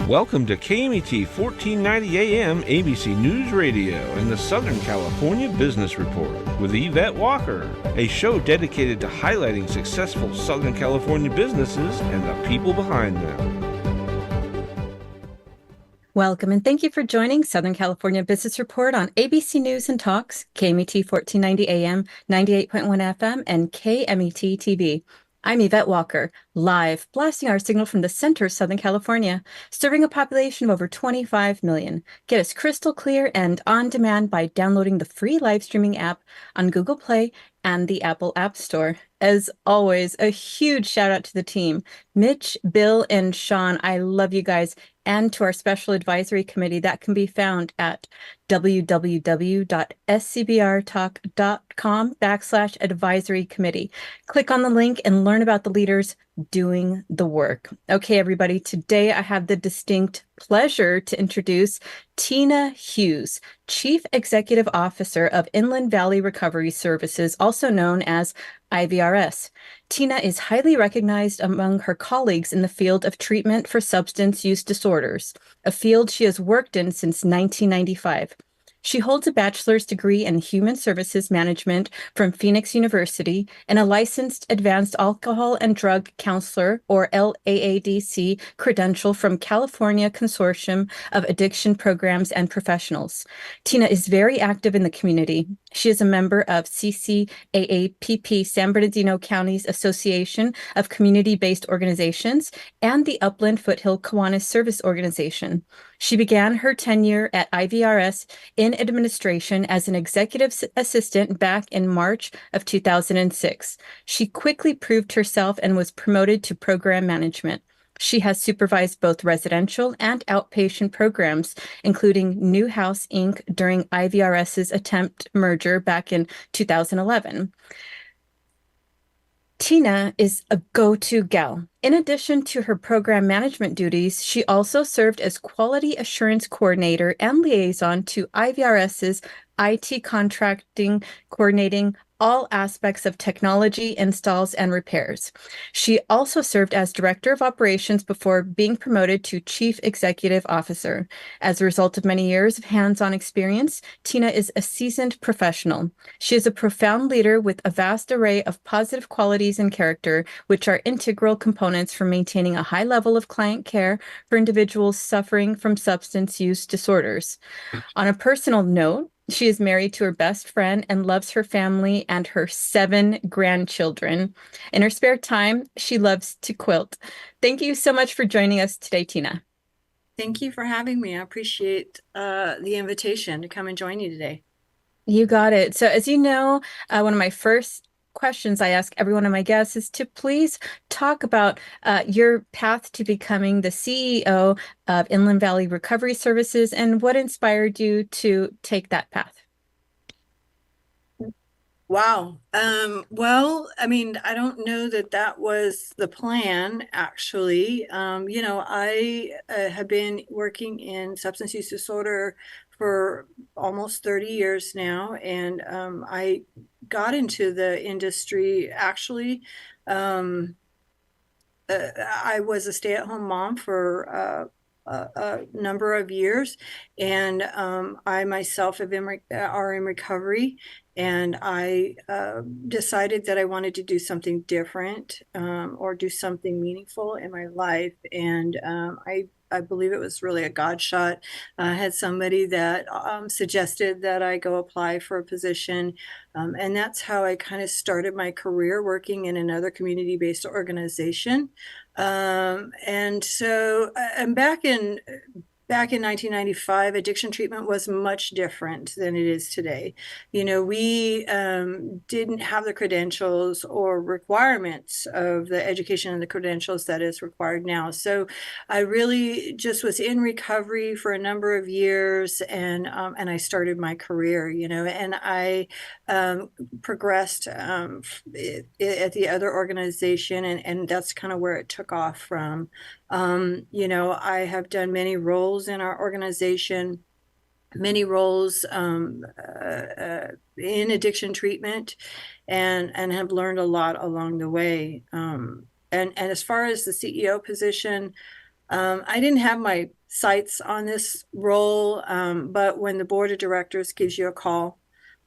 Welcome to KMET 1490 AM ABC News Radio and the Southern California Business Report with Yvette Walker, a show dedicated to highlighting successful Southern California businesses and the people behind them. Welcome and thank you for joining Southern California Business Report on ABC News and Talks, KMET 1490 AM, 98.1 FM, and KMET TV. I'm Yvette Walker, live, blasting our signal from the center of Southern California, serving a population of over 25 million. Get us crystal clear and on demand by downloading the free live streaming app on Google Play and the Apple App Store. As always, a huge shout out to the team, Mitch, Bill, and Sean. I love you guys. And to our special advisory committee that can be found at www.scbrtalk.com/advisory committee. Click on the link and learn about the leaders doing the work. Okay, everybody, today I have the distinct pleasure to introduce Tina Hughes, Chief Executive Officer of Inland Valley Recovery Services, also known as IVRS. Tina is highly recognized among her colleagues in the field of treatment for substance use disorders, a field she has worked in since 1995. She holds a bachelor's degree in human services management from Phoenix University and a licensed advanced alcohol and drug counselor, or LAADC, credential from California Consortium of Addiction Programs and Professionals. Tina is very active in the community. She is a member of CCAAPP, San Bernardino County's Association of Community-Based Organizations, and the Upland Foothill Kiwanis Service Organization. She began her tenure at IVRS in administration as an executive assistant back in March of 2006. She quickly proved herself and was promoted to program management. She has supervised both residential and outpatient programs, including New House Inc. during IVRS's attempt merger back in 2011. Tina is a go-to gal. In addition to her program management duties, she also served as quality assurance coordinator and liaison to IVRS's IT contracting, coordinating all aspects of technology installs and repairs. She also served as director of operations before being promoted to chief executive officer. As a result of many years of hands-on experience, Tina is a seasoned professional. She is a profound leader with a vast array of positive qualities and character, which are integral components for maintaining a high level of client care for individuals suffering from substance use disorders. On a personal note, she is married to her best friend and loves her family and her 7 grandchildren. In her spare time, she loves to quilt. Thank you so much for joining us today, Tina. Thank you for having me. I appreciate the invitation to come and join you today. You got it. So as you know, one of my first questions I ask every one of my guests is to please talk about your path to becoming the CEO of Inland Valley Recovery Services and what inspired you to take that path. Wow. Well, I mean, I don't know that that was the plan, actually. I have been working in substance use disorder for almost 30 years now, and I got into the industry actually. I was a stay-at-home mom for a number of years, and I myself are in recovery, and I decided that I wanted to do something different or do something meaningful in my life, and I believe it was really a God shot. I had somebody that suggested that I go apply for a position, and that's how I kind of started my career working in another community-based organization. And so I'm back in 1995, addiction treatment was much different than it is today. You know, we didn't have the credentials or requirements of the education and the credentials that is required now. So I really just was in recovery for a number of years, and I started my career, and I progressed at the other organization, and that's kind of where it took off from. I have done many roles in our organization, many roles in addiction treatment, and have learned a lot along the way. And as far as the CEO position, I didn't have my sights on this role, but when the board of directors gives you a call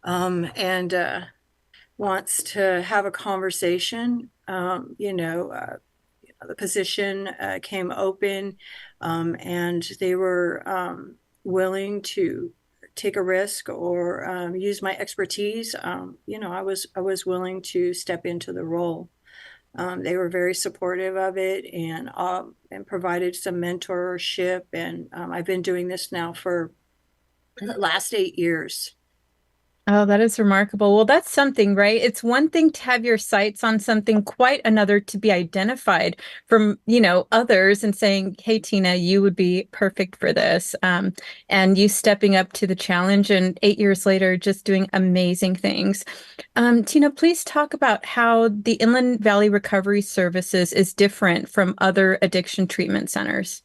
and wants to have a conversation, the position came open, and they were willing to take a risk or use my expertise. I was willing to step into the role. They were very supportive of it and provided some mentorship. And I've been doing this now for the last 8 years. Oh, that is remarkable. Well, that's something, right? It's one thing to have your sights on something, quite another to be identified from, others and saying, "Hey, Tina, you would be perfect for this." And you stepping up to the challenge and 8 years later, just doing amazing things. Tina, please talk about how the Inland Valley Recovery Services is different from other addiction treatment centers.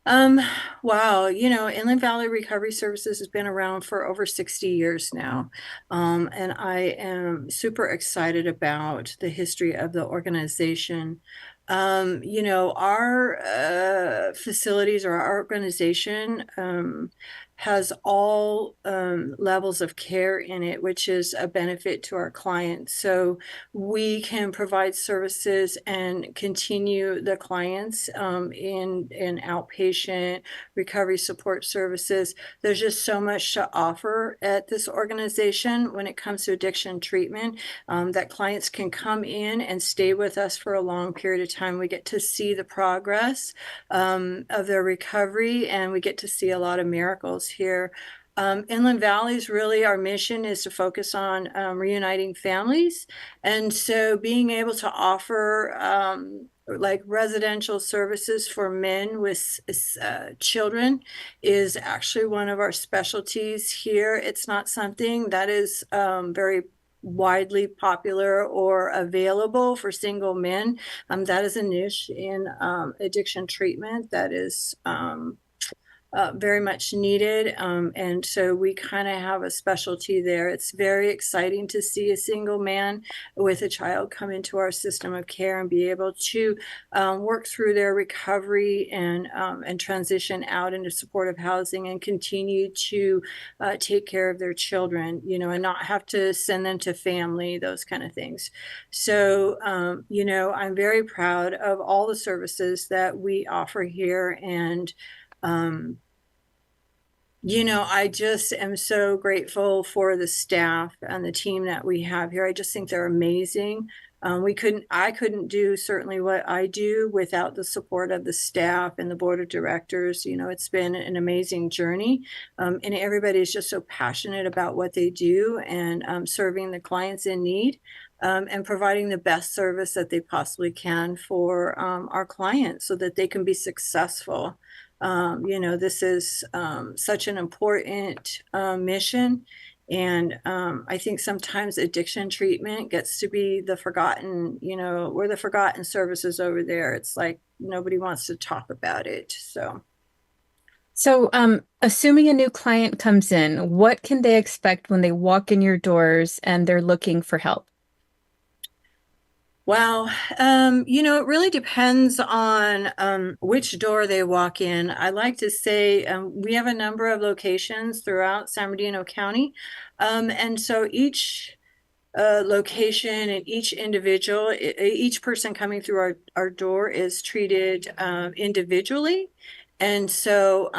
Um, wow, Inland Valley Recovery Services has been around for over 60 years now. And I am super excited about the history of the organization. Our facilities or our organization has all levels of care in it, which is a benefit to our clients. So we can provide services and continue the clients in outpatient recovery support services. There's just so much to offer at this organization when it comes to addiction treatment, that clients can come in and stay with us for a long period of time. We get to see the progress of their recovery, and we get to see a lot of miracles here. Inland Valley's really, our mission is to focus on reuniting families. And so being able to offer like residential services for men with children is actually one of our specialties here. It's not something that is very widely popular or available for single men. That is a niche in addiction treatment that is very much needed. And so we kind of have a specialty there. It's very exciting to see a single man with a child come into our system of care and be able to work through their recovery and transition out into supportive housing and continue to take care of their children, and not have to send them to family, those kind of things. So, I'm very proud of all the services that we offer here. And um, I just am so grateful for the staff and the team that we have here. I just think they're amazing. I couldn't do certainly what I do without the support of the staff and the board of directors. It's been an amazing journey. And everybody is just so passionate about what they do and serving the clients in need. And providing the best service that they possibly can for our clients so that they can be successful. This is such an important mission. And I think sometimes addiction treatment gets to be the forgotten, we're the forgotten services over there. It's like nobody wants to talk about it. So, assuming a new client comes in, what can they expect when they walk in your doors and they're looking for help? Wow. It really depends on which door they walk in. I like to say we have a number of locations throughout San Bernardino County. And so each location and each individual, each person coming through our door is treated individually. And so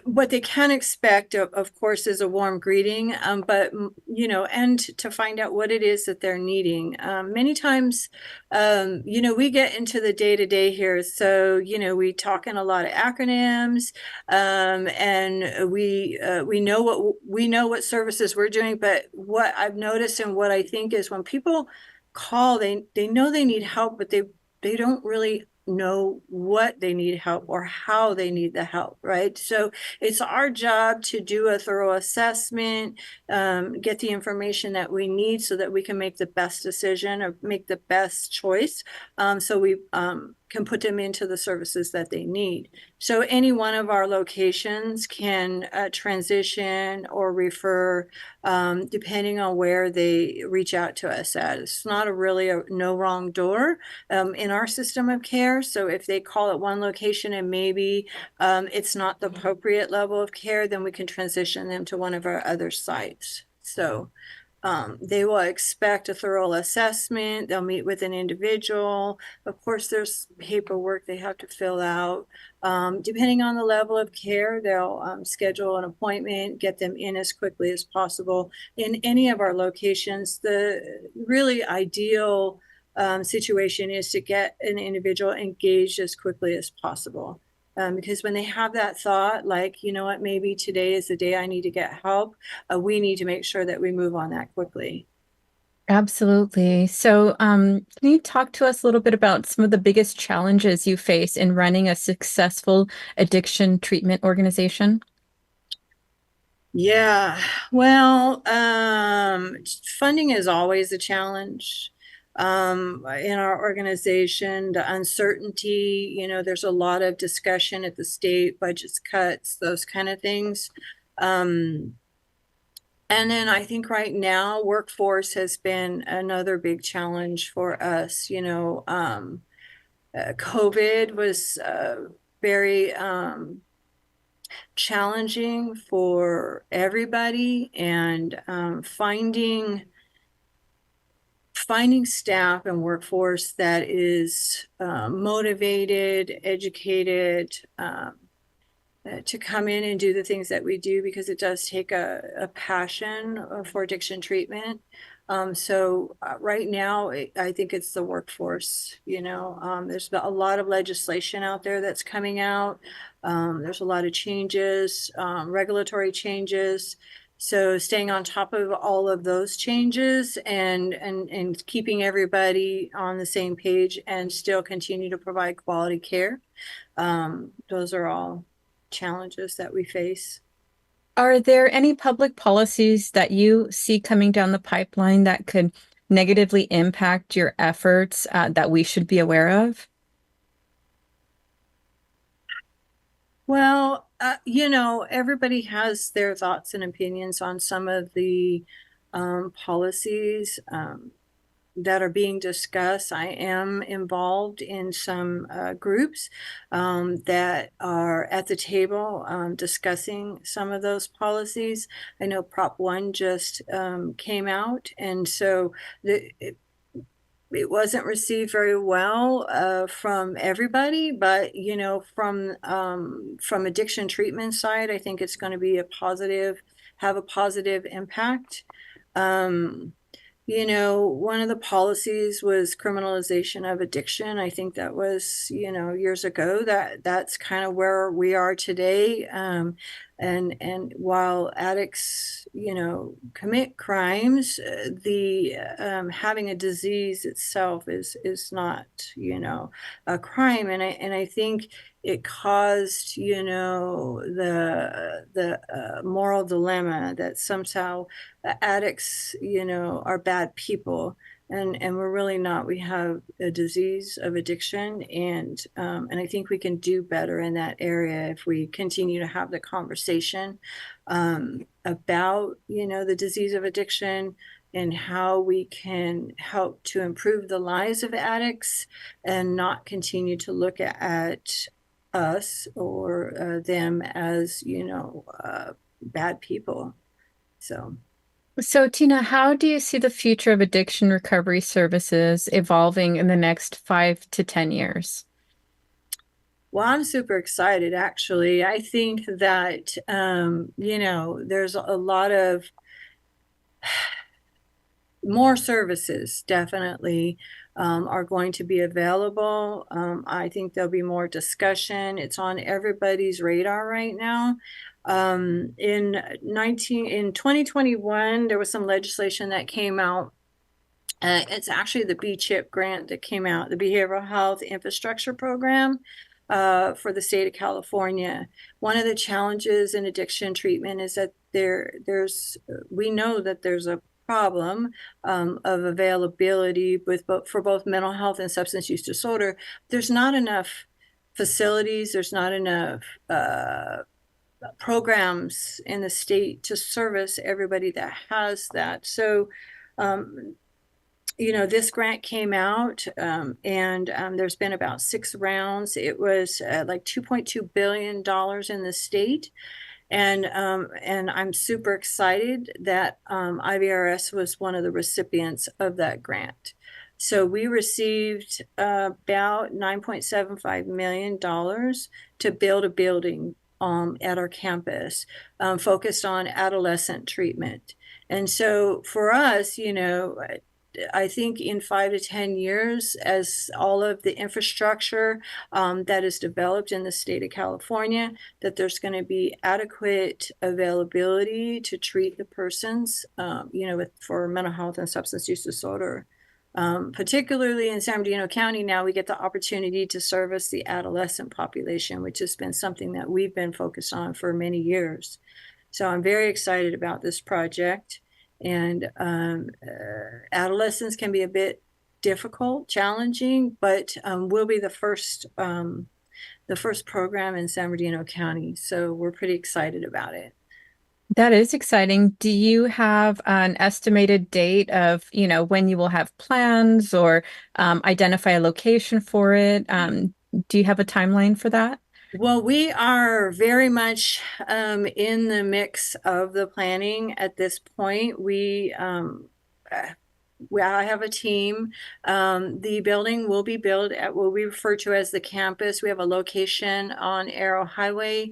what they can expect, of course, is a warm greeting, but and to find out what it is that they're needing. Many times, we get into the day to day here, so we talk in a lot of acronyms, and we know what services we're doing. But what I've noticed and what I think is when people call, they know they need help, but they don't really know what they need help or how they need the help, right? So it's our job to do a thorough assessment, get the information that we need so that we can make the best decision or make the best choice. So we can put them into the services that they need. So any one of our locations can transition or refer, depending on where they reach out to us at. It's not really a no wrong door in our system of care. So if they call at one location and maybe it's not the appropriate level of care, then we can transition them to one of our other sites. So they will expect a thorough assessment. They'll meet with an individual. Of course, there's paperwork they have to fill out. Depending on the level of care, they'll schedule an appointment, get them in as quickly as possible. In any of our locations, the really ideal situation is to get an individual engaged as quickly as possible. Because when they have that thought, like, you know what, maybe today is the day I need to get help, we need to make sure that we move on that quickly. Absolutely. So, can you talk to us a little bit about some of the biggest challenges you face in running a successful addiction treatment organization? Yeah, well, funding is always a challenge. In our organization, the uncertainty, there's a lot of discussion at the state, budgets cuts, those kind of things. And then I think right now, workforce has been another big challenge for us. COVID was very challenging for everybody, and finding staff and workforce that is motivated, educated, to come in and do the things that we do, because it does take a passion for addiction treatment. So right now, I think it's the workforce. There's a lot of legislation out there that's coming out. There's a lot of changes, regulatory changes. So staying on top of all of those changes and keeping everybody on the same page and still continue to provide quality care. Those are all challenges that we face. Are there any public policies that you see coming down the pipeline that could negatively impact your efforts, that we should be aware of? Well, everybody has their thoughts and opinions on some of the policies that are being discussed. I am involved in some groups that are at the table discussing some of those policies. I know Prop 1 just came out, and so it wasn't received very well from everybody, but from addiction treatment side, I think it's going to be have a positive impact. One of the policies was criminalization of addiction. I think that was, years ago. That's kind of where we are today. And while addicts, commit crimes, the having a disease itself is not, a crime. And I think it caused, the moral dilemma that somehow addicts, are bad people. And we're really not. We have a disease of addiction, and I think we can do better in that area if we continue to have the conversation about the disease of addiction and how we can help to improve the lives of addicts, and not continue to look at us or them as bad people. So, Tina, how do you see the future of addiction recovery services evolving in the next 5 to 10 years? Well, I'm super excited, actually. I think that, there's a lot of more services definitely are going to be available. I think there'll be more discussion. It's on everybody's radar right now. In 2021, there was some legislation that came out. It's actually the B-CHIP grant that came out, the Behavioral Health Infrastructure Program for the state of California. One of the challenges in addiction treatment is that we know that there's a problem of availability for both mental health and substance use disorder. There's not enough facilities, there's not enough programs in the state to service everybody that has that. So, this grant came out, and there's been about 6 rounds. It was like $2.2 billion in the state. And I'm super excited that IVRS was one of the recipients of that grant. So we received about $9.75 million to build a building at our campus focused on adolescent treatment. And so for us, I think in 5 to 10 years, as all of the infrastructure that is developed in the state of California, that there's going to be adequate availability to treat the persons, for mental health and substance use disorder. Particularly in San Bernardino County, now we get the opportunity to service the adolescent population, which has been something that we've been focused on for many years. So I'm very excited about this project. And adolescents can be a bit difficult, challenging, but we'll be the first program in San Bernardino County. So we're pretty excited about it. That is exciting. Do you have an estimated date of, when you will have plans or identify a location for it? Do you have a timeline for that? Well, we are very much in the mix of the planning at this point. I have a team. The building will be built at what we refer to as the campus. We have a location on Arrow Highway.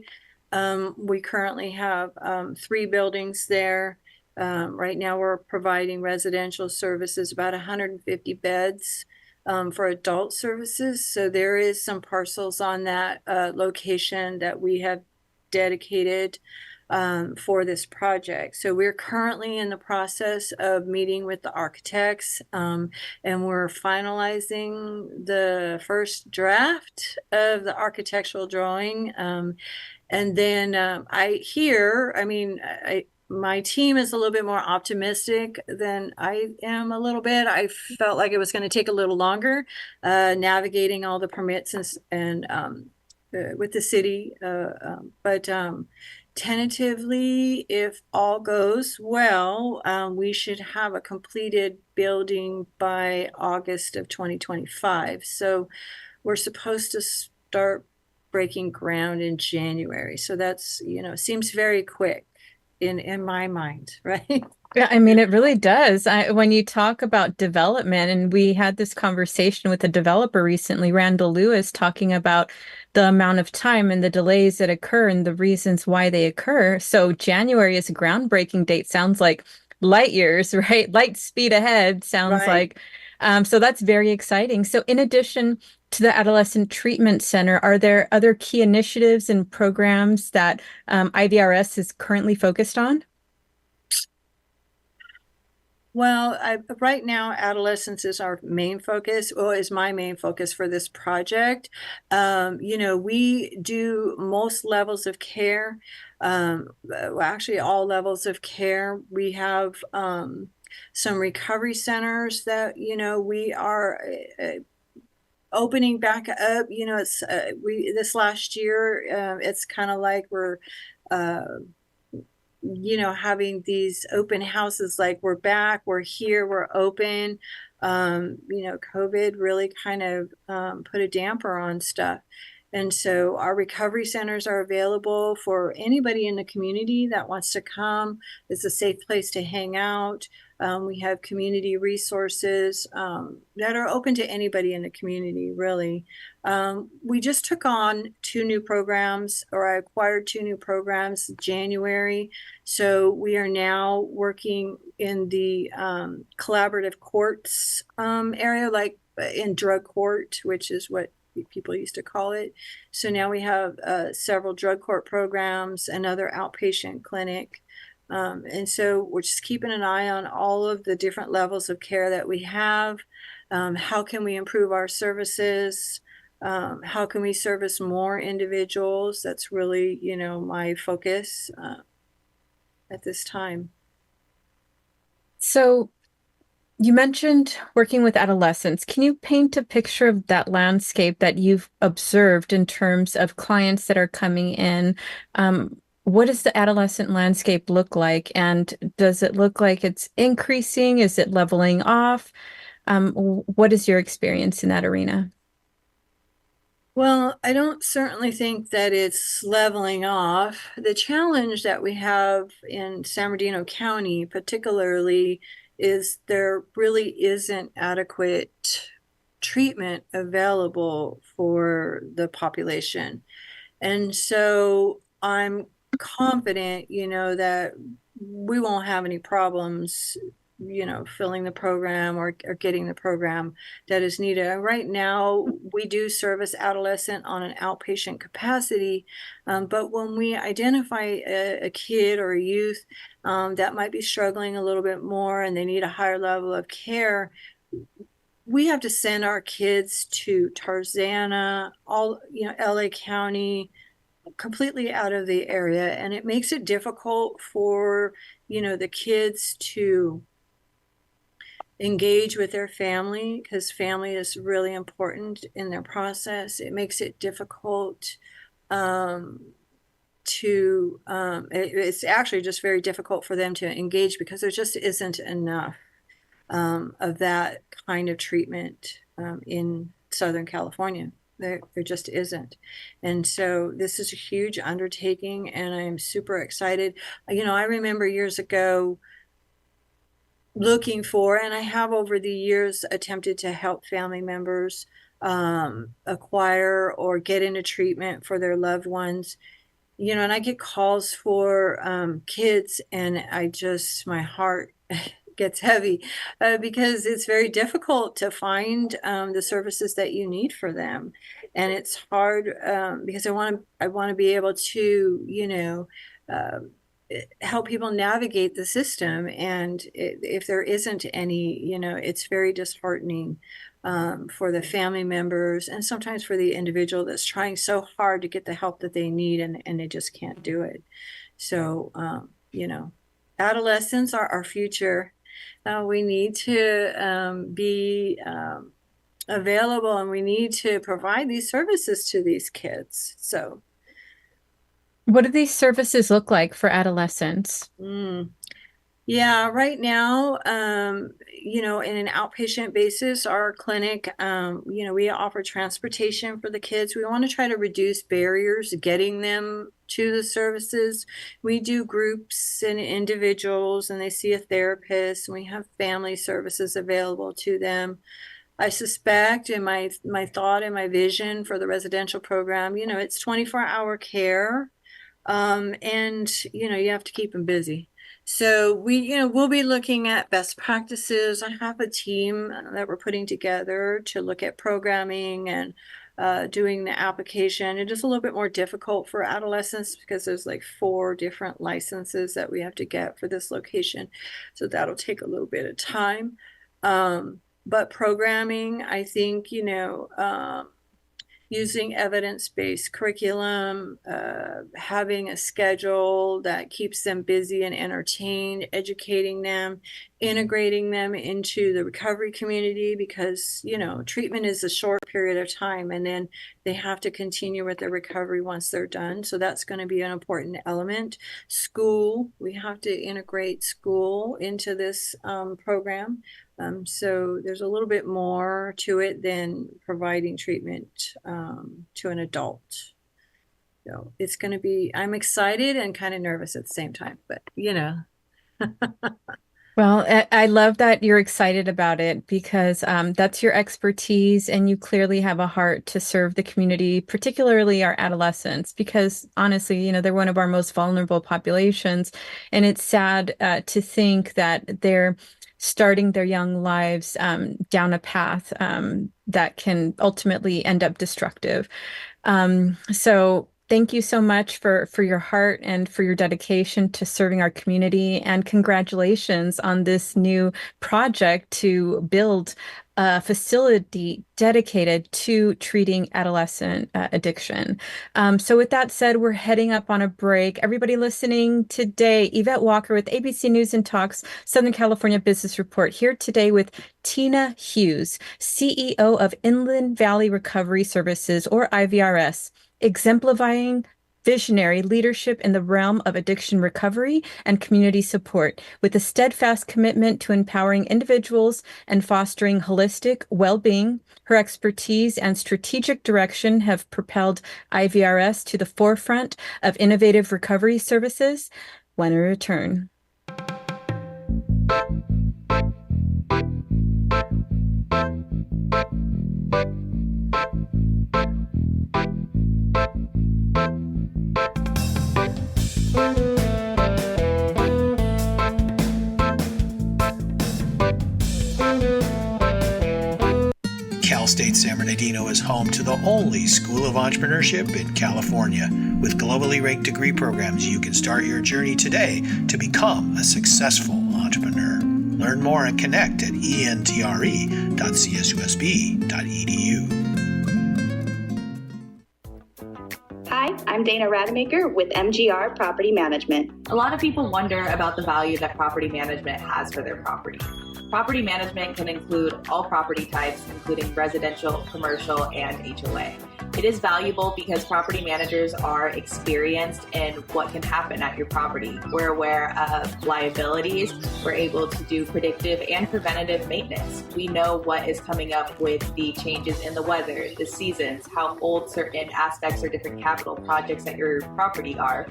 We currently have 3 buildings there. Right now, we're providing residential services, about 150 beds for adult services. So there is some parcels on that location that we have dedicated for this project. So we're currently in the process of meeting with the architects, and we're finalizing the first draft of the architectural drawing. And then my team is a little bit more optimistic than I am a little bit. I felt like it was going to take a little longer navigating all the permits and with the city. But tentatively, if all goes well, we should have a completed building by August of 2025. So we're supposed to start breaking ground in January. So that's, seems very quick in my mind, right? Yeah, I mean, it really does. When you talk about development, and we had this conversation with a developer recently, Randall Lewis, talking about the amount of time and the delays that occur and the reasons why they occur. So January is a groundbreaking date. Sounds like light years, right? Light speed ahead sounds Right. like. So that's very exciting. So in addition to the Adolescent Treatment Center, are there other key initiatives and programs that IVRS is currently focused on? Well, right now, adolescence is our main focus, or is my main focus for this project. We do most levels of care, well, actually all levels of care. We have some recovery centers that, we are opening back up. It's this last year, it's kind of like we're uh, having these open houses, like we're back, we're here, we're open. COVID really kind of put a damper on stuff. And so our recovery centers are available for anybody in the community that wants to come. It's a safe place to hang out. We have community resources that are open to anybody in the community, really. We just took on 2 new programs, or I acquired 2 new programs in January. So we are now working in the collaborative courts area, like in drug court, which is what people used to call it. So now we have several drug court programs, another outpatient clinic. And so we're just keeping an eye on all of the different levels of care that we have. How can we improve our services? How can we service more individuals? That's really, my focus at this time. So you mentioned working with adolescents. Can you paint a picture of that landscape that you've observed in terms of clients that are coming in? What does the adolescent landscape look like? And does it look like it's increasing? Is it leveling off? What is your experience in that arena? Well, I don't certainly think that it's leveling off. The challenge that we have in San Bernardino County, particularly, is there really isn't adequate treatment available for the population. And so I'm confident, that we won't have any problems, filling the program or getting the program that is needed. And right now, we do service adolescent on an outpatient capacity, but when we identify a kid or a youth that might be struggling a little bit more and they need a higher level of care, we have to send our kids to Tarzana, LA County, completely out of the area, and it makes it difficult for the kids to engage with their family because family is really important in their process. It makes it difficult it's actually just very difficult for them to engage because there just isn't enough of that kind of treatment in Southern California. There just isn't. And so this is a huge undertaking, and I am super excited. I remember years ago looking for, and I have over the years attempted to help family members acquire or get into treatment for their loved ones. And I get calls for kids, and my heart gets heavy because it's very difficult to find the services that you need for them, and it's hard because I want to be able to uh, help people navigate the system, and if there isn't any, it's very disheartening for the family members and sometimes for the individual that's trying so hard to get the help that they need, and they just can't do it. So adolescents are our future. We need to be available, and we need to provide these services to these kids. So, What do these services look like for adolescents? Yeah, right now, in an outpatient basis, our clinic, we offer transportation for the kids. We want to try to reduce barriers getting them to the services. We do groups and individuals, and they see a therapist, and we have family services available to them. I suspect in my thought and my vision for the residential program, it's 24-hour care, and you have to keep them busy. So we'll be looking at best practices. I have a team that we're putting together to look at programming and doing the application. It is a little bit more difficult for adolescents because there's like 4 different licenses that we have to get for this location. So that'll take a little bit of time. But programming, I think, using evidence-based curriculum, having a schedule that keeps them busy and entertained, educating them, integrating them into the recovery community, because, treatment is a short period of time, and then they have to continue with their recovery once they're done. So that's going to be an important element. School, we have to integrate school into this program. So there's a little bit more to it than providing treatment to an adult. So it's going to be, I'm excited and kind of nervous at the same time, but Well, I love that you're excited about it because that's your expertise, and you clearly have a heart to serve the community, particularly our adolescents, because honestly, they're one of our most vulnerable populations. And it's sad to think that they're starting their young lives down a path that can ultimately end up destructive. So thank you so much for your heart and for your dedication to serving our community. And congratulations on this new project to build a facility dedicated to treating adolescent addiction. So with that said, we're heading up on a break. Everybody listening today, Yvette Walker with ABC News and Talks Southern California Business Report, here today with Tina Hughes, CEO of Inland Valley Recovery Services, or IVRS, exemplifying visionary leadership in the realm of addiction recovery and community support, with a steadfast commitment to empowering individuals and fostering holistic well-being. Her expertise and strategic direction have propelled IVRS to the forefront of innovative recovery services. When we return. Cal State San Bernardino is home to the only school of entrepreneurship in California. With globally ranked degree programs, you can start your journey today to become a successful entrepreneur. Learn more and connect at entre.csusb.edu. Hi, I'm Dana Rademacher with MGR Property Management. A lot of people wonder about the value that property management has for their property. Property management can include all property types, including residential, commercial, and HOA. It is valuable because property managers are experienced in what can happen at your property. We're aware of liabilities. We're able to do predictive and preventative maintenance. We know what is coming up with the changes in the weather, the seasons, how old certain aspects or different capital projects at your property are.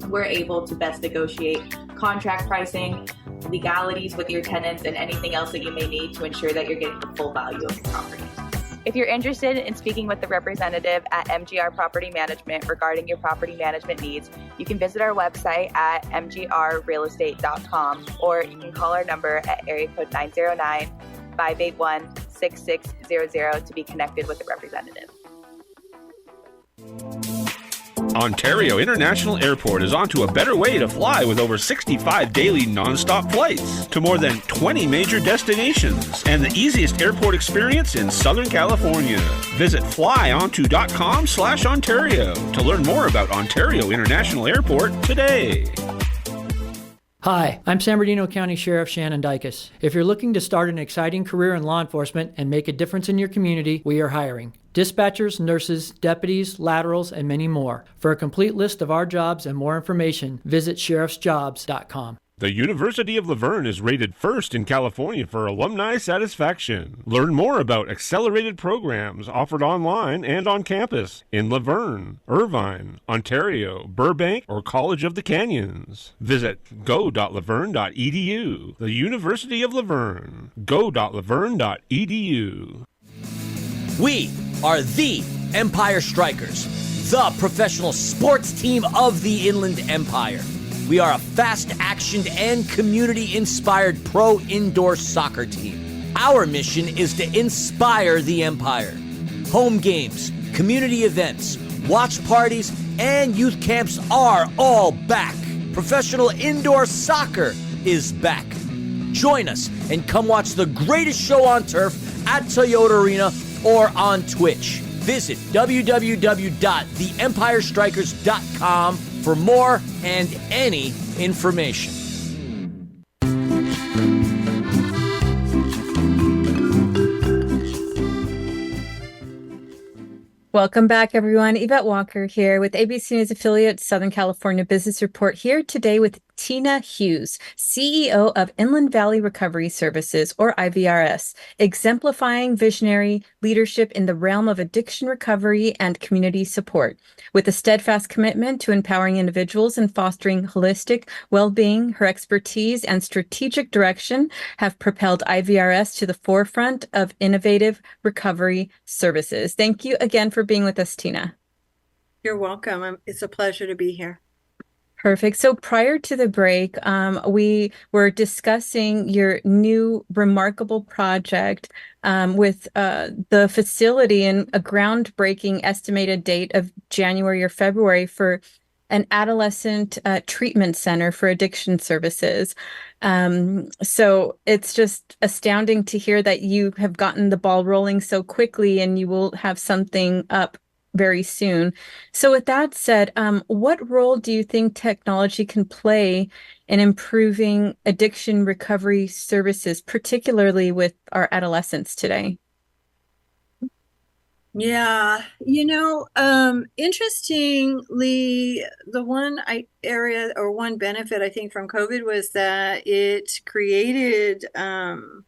We're able to best negotiate contract pricing, legalities with your tenants, and anything else that you may need to ensure that you're getting the full value of your property. If you're interested in speaking with the representative at MGR Property Management regarding your property management needs, you can visit our website at mgrrealestate.com, or you can call our number at area code 909-581-6600 to be connected with the representative. Ontario International Airport is onto a better way to fly with over 65 daily nonstop flights to more than 20 major destinations and the easiest airport experience in Southern California. Visit flyonto.com/Ontario to learn more about Ontario International Airport today. Hi, I'm San Bernardino County Sheriff Shannon Dykes. If you're looking to start an exciting career in law enforcement and make a difference in your community, we are hiring dispatchers, nurses, deputies, laterals, and many more. For a complete list of our jobs and more information, visit sheriffsjobs.com. The University of La Verne is rated first in California for alumni satisfaction. Learn more about accelerated programs offered online and on campus in La Verne, Irvine, Ontario, Burbank, or College of the Canyons. Visit go.laverne.edu. The University of La Verne. go.laverne.edu. We are the Empire Strikers, the professional sports team of the Inland Empire. We are a fast-actioned and community-inspired pro indoor soccer team. Our mission is to inspire the Empire. Home games, community events, watch parties, and youth camps are all back. Professional indoor soccer is back. Join us and come watch the greatest show on turf at Toyota Arena or on Twitch. Visit www.theempirestrikers.com for more and any information. Welcome back, everyone. Yvette Walker here with ABC News affiliate Southern California Business Report, here today with Tina Hughes, CEO of Inland Valley Recovery Services, or IVRS, exemplifying visionary leadership in the realm of addiction recovery and community support. With a steadfast commitment to empowering individuals and fostering holistic well-being, her expertise and strategic direction have propelled IVRS to the forefront of innovative recovery services. Thank you again for being with us, Tina. You're welcome. It's a pleasure to be here. Perfect. So prior to the break, we were discussing your new remarkable project with the facility and a groundbreaking estimated date of January or February for an adolescent treatment center for addiction services. So it's just astounding to hear that you have gotten the ball rolling so quickly and you will have something up very soon. So with that said, what role do you think technology can play in improving addiction recovery services, particularly with our adolescents today? Yeah, interestingly, the area or one benefit I think from COVID was that it created some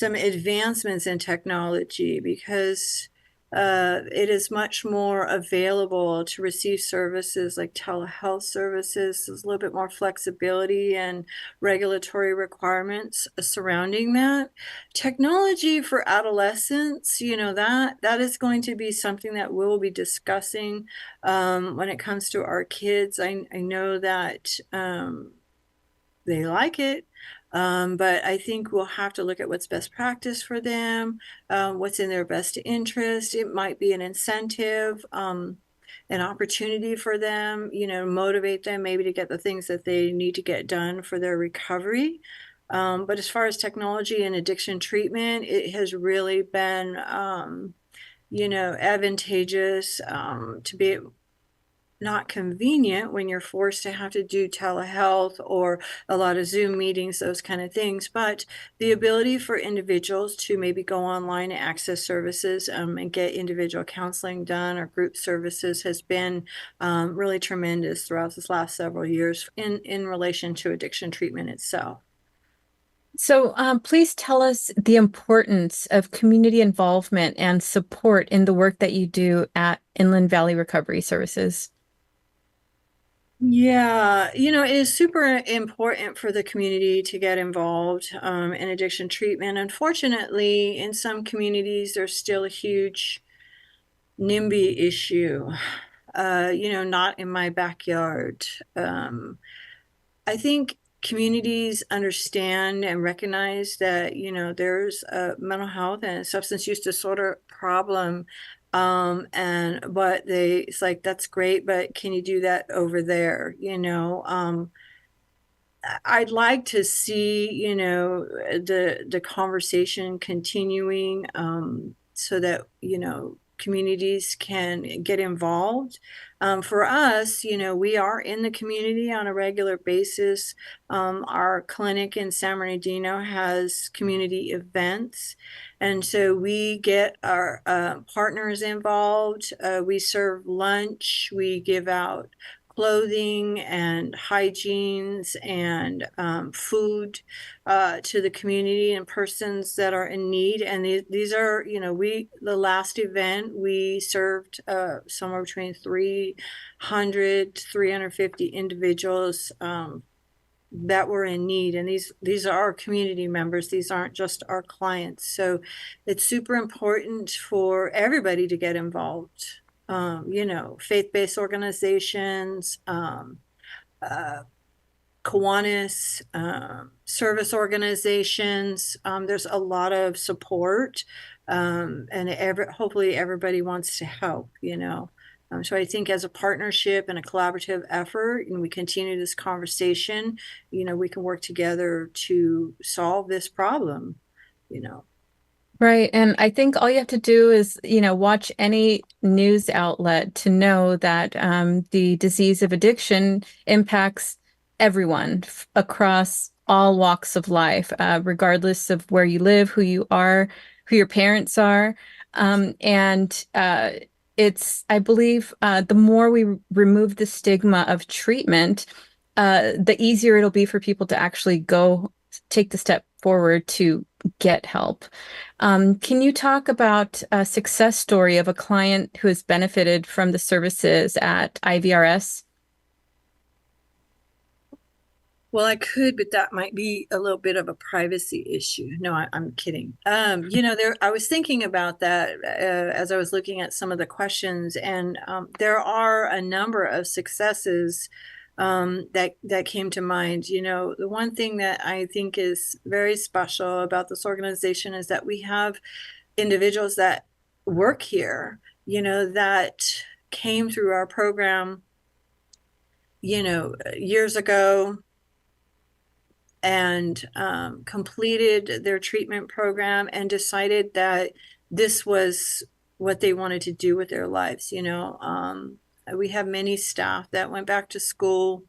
advancements in technology because it is much more available to receive services like telehealth services. There's a little bit more flexibility and regulatory requirements surrounding that. Technology for adolescents, that is going to be something that we'll be discussing when it comes to our kids. I know that they like it. But I think we'll have to look at what's best practice for them, what's in their best interest. It might be an incentive, an opportunity for them, motivate them maybe to get the things that they need to get done for their recovery. But as far as technology and addiction treatment, it has really been, advantageous to be not convenient when you're forced to have to do telehealth or a lot of Zoom meetings, those kind of things. But the ability for individuals to maybe go online and access services and get individual counseling done or group services has been really tremendous throughout this last several years in relation to addiction treatment itself. So please tell us the importance of community involvement and support in the work that you do at Inland Valley Recovery Services. Yeah, it is super important for the community to get involved in addiction treatment. Unfortunately, in some communities, there's still a huge NIMBY issue. Not in my backyard. I think communities understand and recognize that, there's a mental health and a substance use disorder problem. But it's like, that's great, but can you do that over there? I'd like to see, the conversation continuing, so that, communities can get involved. For us, we are in the community on a regular basis. Our clinic in San Bernardino has community events. And so we get our partners involved. We serve lunch. We give out clothing and hygienes and food to the community and persons that are in need. And these are, the last event we served somewhere between 300 to 350 individuals that were in need. And these are our community members. These aren't just our clients. So it's super important for everybody to get involved. Faith-based organizations, Kiwanis, service organizations. There's a lot of support, and hopefully everybody wants to help, So I think as a partnership and a collaborative effort, and we continue this conversation, we can work together to solve this problem, Right. And I think all you have to do is, watch any news outlet to know that the disease of addiction impacts everyone across all walks of life, regardless of where you live, who you are, who your parents are. And I believe, the more we remove the stigma of treatment, the easier it'll be for people to actually go take the step forward to get help. Can you talk about a success story of a client who has benefited from the services at IVRS? Well, I could, but that might be a little bit of a privacy issue. No, I'm kidding. I was thinking about that as I was looking at some of the questions, and there are a number of successes that came to mind. The one thing that I think is very special about this organization is that we have individuals that work here, that came through our program years ago and completed their treatment program and decided that this was what they wanted to do with their lives. We have many staff that went back to school,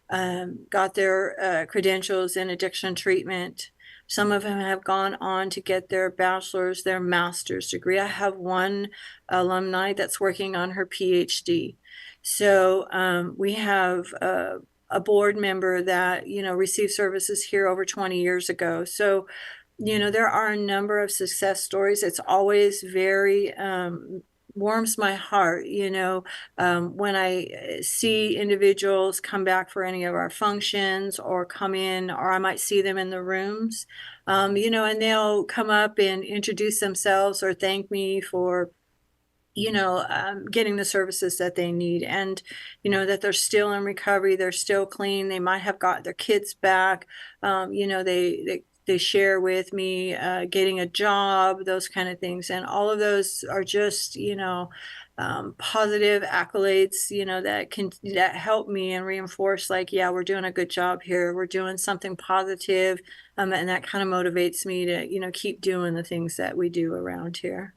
got their credentials in addiction treatment. Some of them have gone on to get their bachelor's, their master's degree. I have one alumni that's working on her PhD. So we have a board member that, received services here over 20 years ago. So, there are a number of success stories. It's always very warms my heart, when I see individuals come back for any of our functions or come in, or I might see them in the rooms, and they'll come up and introduce themselves or thank me for getting the services that they need, and that they're still in recovery, they're still clean, they might have got their kids back, they share with me getting a job, those kind of things, and all of those are just positive accolades that help me and reinforce, like, yeah, we're doing a good job here, we're doing something positive, and that kind of motivates me to keep doing the things that we do around here.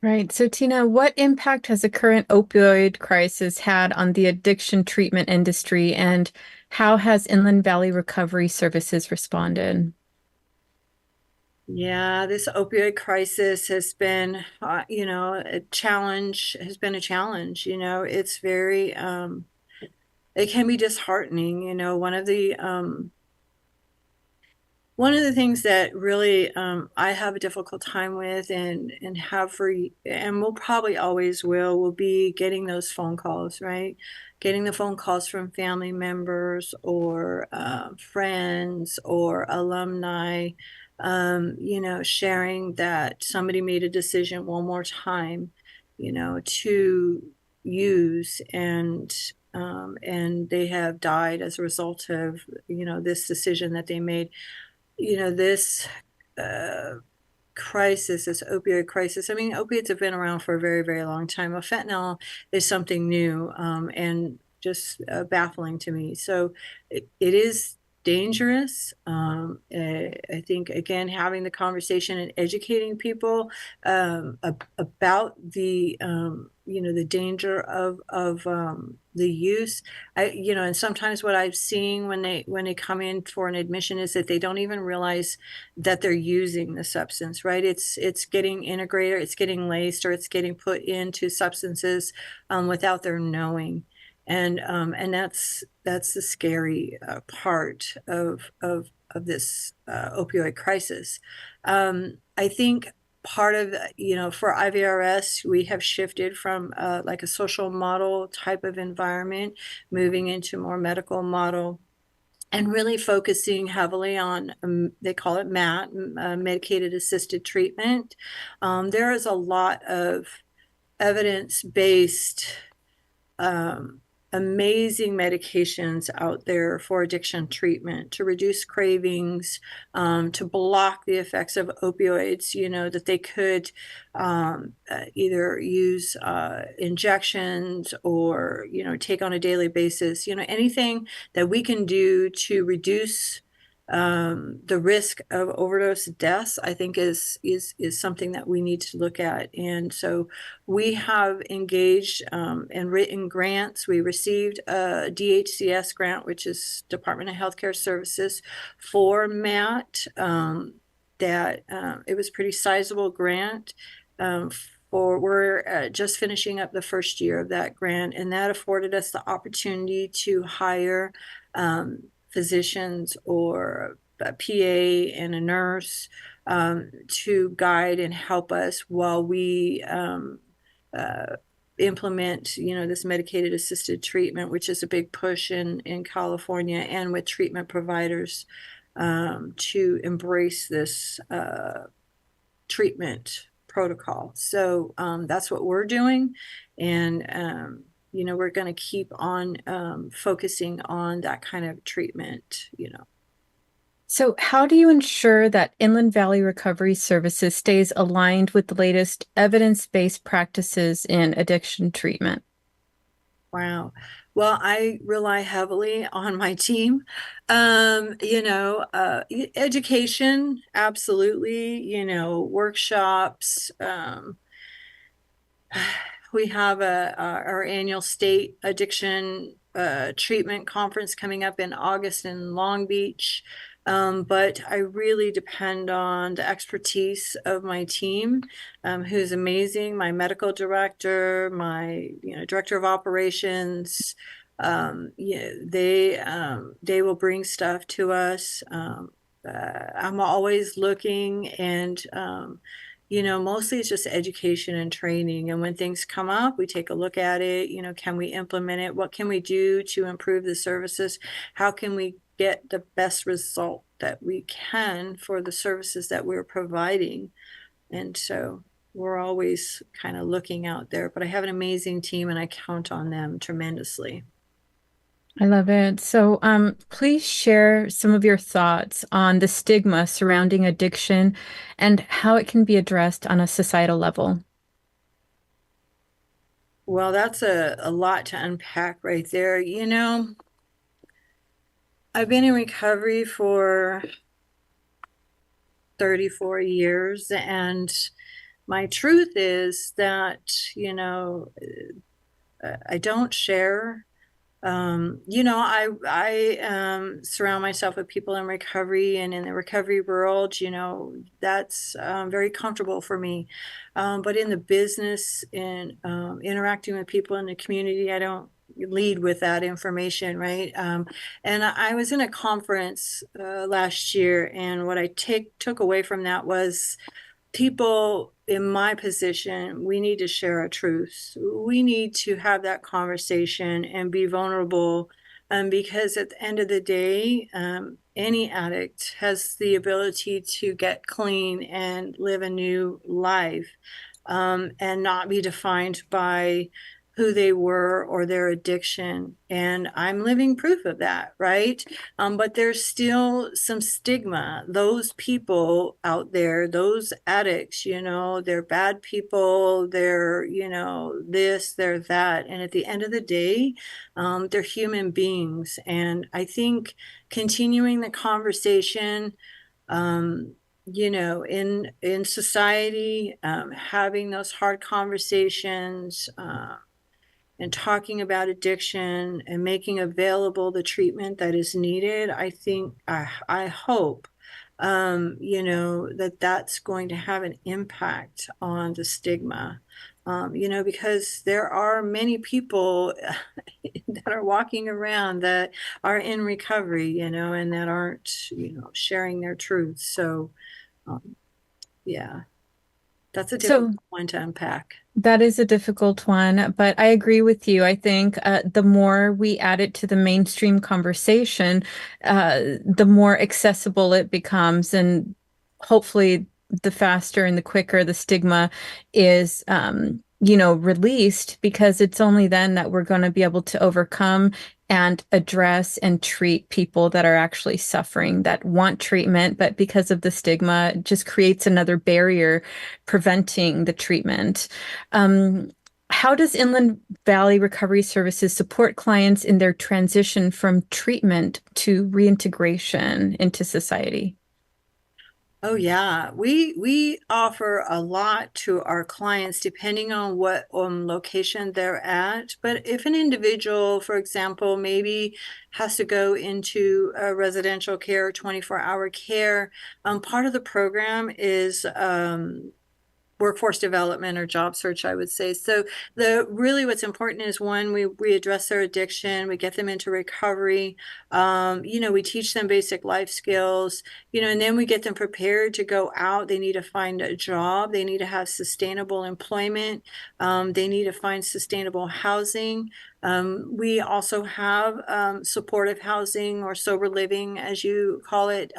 Right. So, Tina, what impact has the current opioid crisis had on the addiction treatment industry, and how has Inland Valley Recovery Services responded? Yeah, this opioid crisis has been, a challenge, It's very, it can be disheartening. One of the things that really I have a difficult time with, and have and will probably always will be getting those phone calls, right? Getting the phone calls from family members or friends or alumni, sharing that somebody made a decision one more time, to use, and they have died as a result of this decision that they made. This crisis, this opioid crisis. I mean, opiates have been around for a very, very long time. Fentanyl is something new, and just baffling to me. So it is dangerous. I think, again, having the conversation and educating people about the danger of the use. And sometimes what I've seen when they come in for an admission is that they don't even realize that they're using the substance, right? It's getting integrated, it's getting laced, or it's getting put into substances without their knowing. And that's the scary part of this opioid crisis. I think part of, for IVRS, we have shifted from like a social model type of environment, moving into more medical model, and really focusing heavily on, they call it MAT, medicated assisted treatment. There is a lot of evidence-based, amazing medications out there for addiction treatment to reduce cravings, to block the effects of opioids, that they could either use injections or, take on a daily basis, anything that we can do to reduce the risk of overdose deaths, I think is something that we need to look at. And so we have engaged and written grants. We received a DHCS grant, which is Department of Healthcare Services, for MAT. That it was a pretty sizable grant. We're just finishing up the first year of that grant, and that afforded us the opportunity to hire physicians or a PA and a nurse to guide and help us while we implement, this medicated assisted treatment, which is a big push in California, and with treatment providers to embrace this treatment protocol. So that's what we're doing. And we're going to keep on focusing on that kind of treatment, So, how do you ensure that Inland Valley Recovery Services stays aligned with the latest evidence-based practices in addiction treatment? Wow. Well, I rely heavily on my team. Education, absolutely, workshops. We have our annual state addiction treatment conference coming up in August in Long Beach. But I really depend on the expertise of my team, who's amazing. My medical director, my director of operations. They will bring stuff to us. I'm always looking, and mostly it's just education and training. And when things come up, we take a look at it. Can we implement it? What can we do to improve the services? How can we get the best result that we can for the services that we're providing? And so we're always kind of looking out there. But I have an amazing team, and I count on them tremendously. I love it. So, please share some of your thoughts on the stigma surrounding addiction and how it can be addressed on a societal level. Well, that's a lot to unpack right there. I've been in recovery for 34 years, and my truth is that, I don't share. I surround myself with people in recovery, and in the recovery world, that's very comfortable for me. But in the business and interacting with people in the community, I don't lead with that information, right? And I was in a conference last year, and what I took away from that was people in my position, we need to share our truths. We need to have that conversation and be vulnerable. Because at the end of the day, any addict has the ability to get clean and live a new life, and not be defined by who they were or their addiction. And I'm living proof of that, right? But there's still some stigma. Those people out there, those addicts, they're bad people, they're, this, they're that. And at the end of the day, they're human beings. And I think continuing the conversation, in society, having those hard conversations, and talking about addiction and making available the treatment that is needed, I think, I hope, that's going to have an impact on the stigma. Because there are many people that are walking around that are in recovery, and that aren't, sharing their truths. So, yeah, that's a difficult one to unpack. That is a difficult one, but I agree with you. I think the more we add it to the mainstream conversation, the more accessible it becomes, and hopefully the faster and the quicker the stigma is, released, because it's only then that we're going to be able to overcome and address and treat people that are actually suffering, that want treatment, but because of the stigma, it just creates another barrier preventing the treatment. How does Inland Valley Recovery Services support clients in their transition from treatment to reintegration into society? Oh yeah, we offer a lot to our clients depending on what location they're at. But if an individual, for example, maybe has to go into a residential care, 24-hour care, part of the program is workforce development or job search, I would say. So what's important is, one, we address their addiction, we get them into recovery, we teach them basic life skills, and then we get them prepared to go out. They need to find a job, they need to have sustainable employment, they need to find sustainable housing. We also have supportive housing, or sober living, as you call it,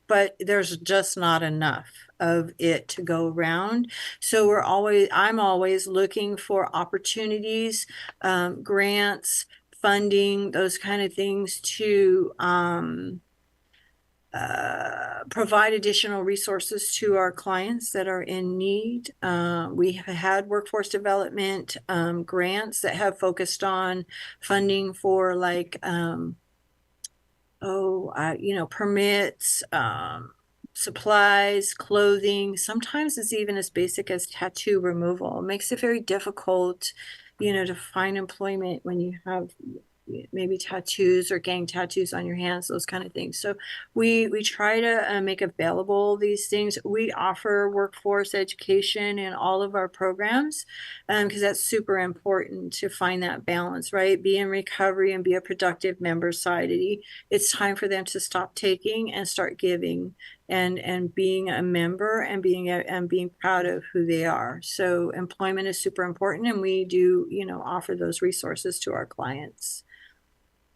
but there's just not enough of it to go around. So I'm always looking for opportunities, grants, funding, those kind of things to provide additional resources to our clients that are in need. We have had workforce development grants that have focused on funding for like, permits, supplies, clothing. Sometimes it's even as basic as tattoo removal. It makes it very difficult, to find employment when you have maybe tattoos or gang tattoos on your hands, those kind of things. So we try to make available these things. We offer workforce education in all of our programs because that's super important to find that balance, right? Be in recovery and be a productive member of society. It's time for them to stop taking and start giving and being a member and being proud of who they are. So employment is super important, and we do, offer those resources to our clients.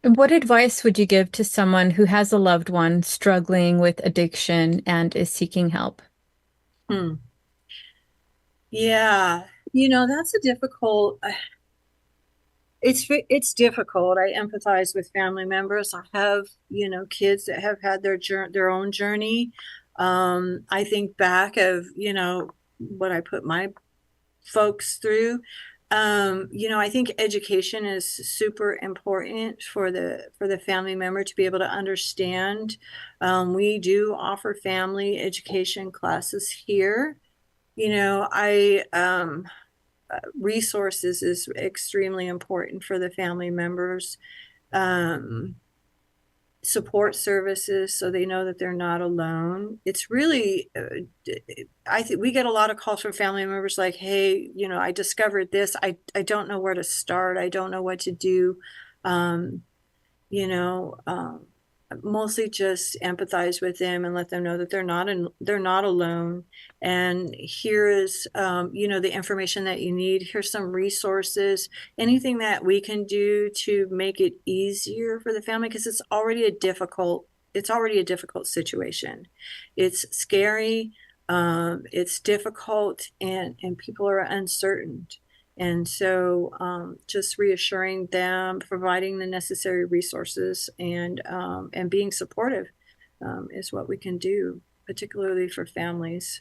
What advice would you give to someone who has a loved one struggling with addiction and is seeking help? Yeah, that's a difficult. It's difficult. I empathize with family members. I have, kids that have had their own journey. I think back of, what I put my folks through. I think education is super important for the family member to be able to understand. We do offer family education classes here. I resources is extremely important for the family members. Support services so they know that they're not alone. It's really, I think we get a lot of calls from family members like, hey, I discovered this. I don't know where to start. I don't know what to do. Um, you know, um, Mostly just empathize with them and let them know that they're not alone. And here is, the information that you need. Here's some resources, anything that we can do to make it easier for the family, because it's already a difficult situation. It's scary. It's difficult, and people are uncertain. And so just reassuring them, providing the necessary resources, and being supportive is what we can do, particularly for families.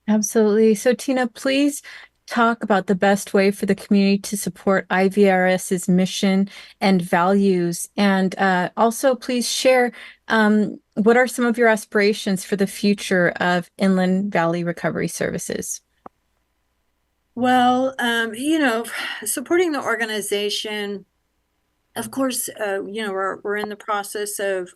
Absolutely. So, Tina, please talk about the best way for the community to support IVRS's mission and values. And also, please share what are some of your aspirations for the future of Inland Valley Recovery Services? Well, supporting the organization, of course, we're in the process of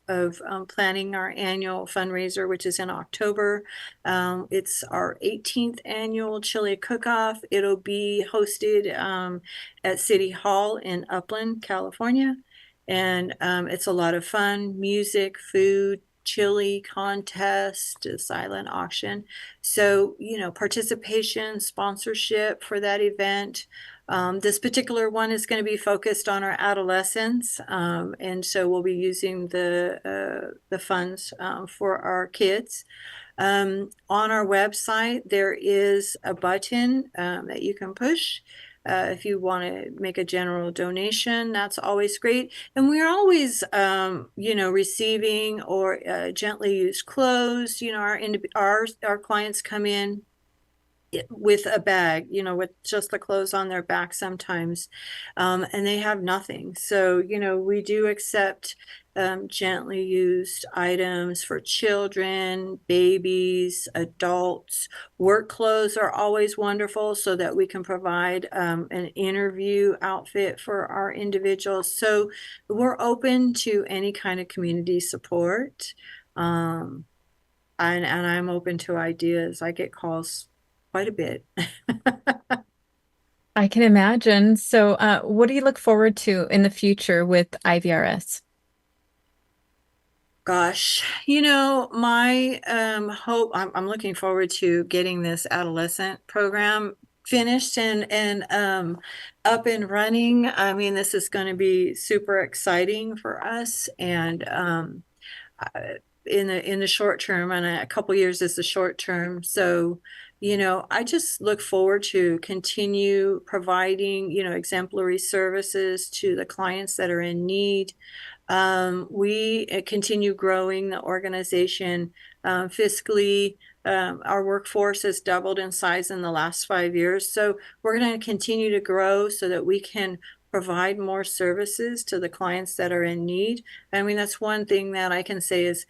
planning our annual fundraiser, which is in October. It's our 18th annual chili cook-off. It'll be hosted at City Hall in Upland, California, and it's a lot of fun: music, food, chili contest, a silent auction. So, participation, sponsorship for that event. This particular one is going to be focused on our adolescents, and so we'll be using the funds for our kids. On our website, there is a button that you can push. If you want to make a general donation, that's always great. And we're always, receiving or gently used clothes. Our clients come in with a bag, with just the clothes on their back sometimes, and they have nothing. So, we do accept gently used items for children, babies, adults. Work clothes are always wonderful so that we can provide an interview outfit for our individuals. So we're open to any kind of community support. And I'm open to ideas. I get calls quite a bit. I can imagine. So, what do you look forward to in the future with IVRS? Gosh, my hope, I'm looking forward to getting this adolescent program finished and up and running. I mean, this is going to be super exciting for us, and in the short term, and a couple years is the short term. So, I just look forward to continue providing, exemplary services to the clients that are in need. We continue growing the organization fiscally. Our workforce has doubled in size in the last 5 years. So we're going to continue to grow so that we can provide more services to the clients that are in need. I mean, that's one thing that I can say is,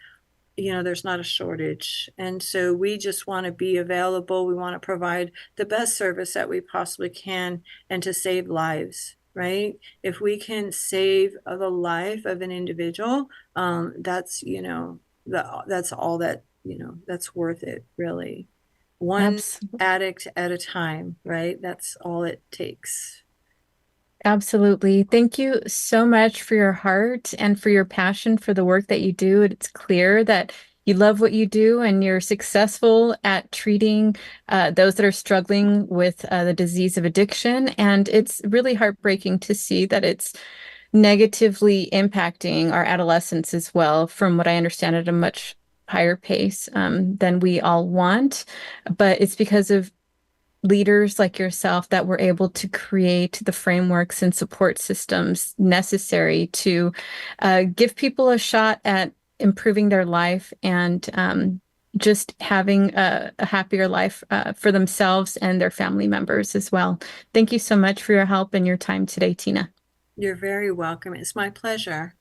there's not a shortage. And so we just want to be available. We want to provide the best service that we possibly can and to save lives, right? If we can save the life of an individual, that's, that's all that, that's worth it, really. One Absolutely. addict at a time, right? That's all it takes. Absolutely. Thank you so much for your heart and for your passion for the work that you do. It's clear that you love what you do and you're successful at treating those that are struggling with the disease of addiction. And it's really heartbreaking to see that it's negatively impacting our adolescents as well, from what I understand, at a much higher pace than we all want. But it's because of leaders like yourself that were able to create the frameworks and support systems necessary to give people a shot at improving their life and just having a happier life for themselves and their family members as well. Thank you so much for your help and your time today, Tina. You're very welcome. It's my pleasure.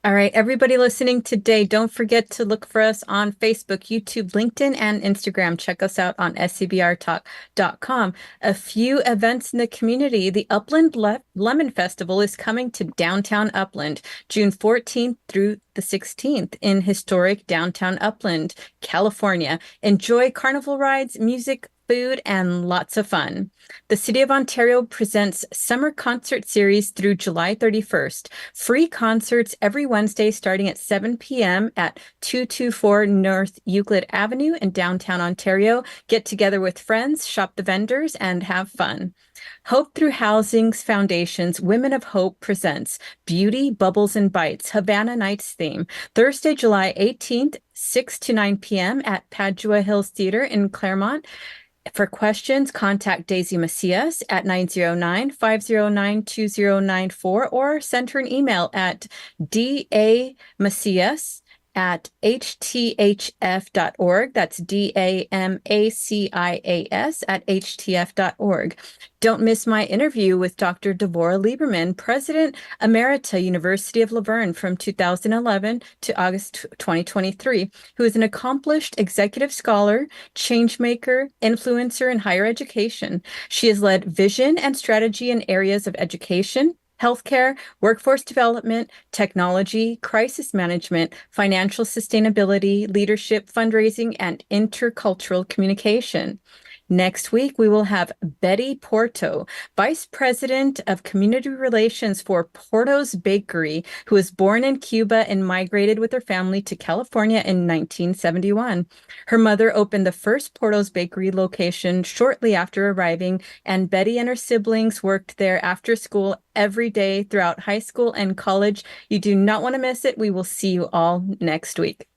All right, everybody listening today, don't forget to look for us on Facebook, YouTube, LinkedIn, and Instagram. Check us out on scbrtalk.com. A few events in the community. The Upland Lemon Festival is coming to downtown Upland, June 14th through the 16th in historic downtown Upland, California. Enjoy carnival rides, music, food, and lots of fun. The City of Ontario presents Summer Concert Series through July 31st. Free concerts every Wednesday starting at 7 p.m. at 224 North Euclid Avenue in downtown Ontario. Get together with friends, shop the vendors, and have fun. Hope Through Housing's Foundation's Women of Hope presents Beauty, Bubbles, and Bites, Havana Nights theme, Thursday, July 18th, 6 to 9 p.m. at Padua Hills Theater in Claremont. For questions, contact Daisy Macias at 909-509-2094 or send her an email at damacias@htf.org. That's DAMACIAS@htf.org. Don't miss my interview with Dr. Devorah Lieberman, President Emerita, University of La Verne from 2011 to August 2023, who is an accomplished executive scholar, changemaker, influencer in higher education. She has led vision and strategy in areas of education, healthcare, workforce development, technology, crisis management, financial sustainability, leadership, fundraising, and intercultural communication. Next week, we will have Betty Porto, Vice President of Community Relations for Porto's Bakery, who was born in Cuba and migrated with her family to California in 1971. Her mother opened the first Porto's Bakery location shortly after arriving, and Betty and her siblings worked there after school every day throughout high school and college. You do not want to miss it. We will see you all next week.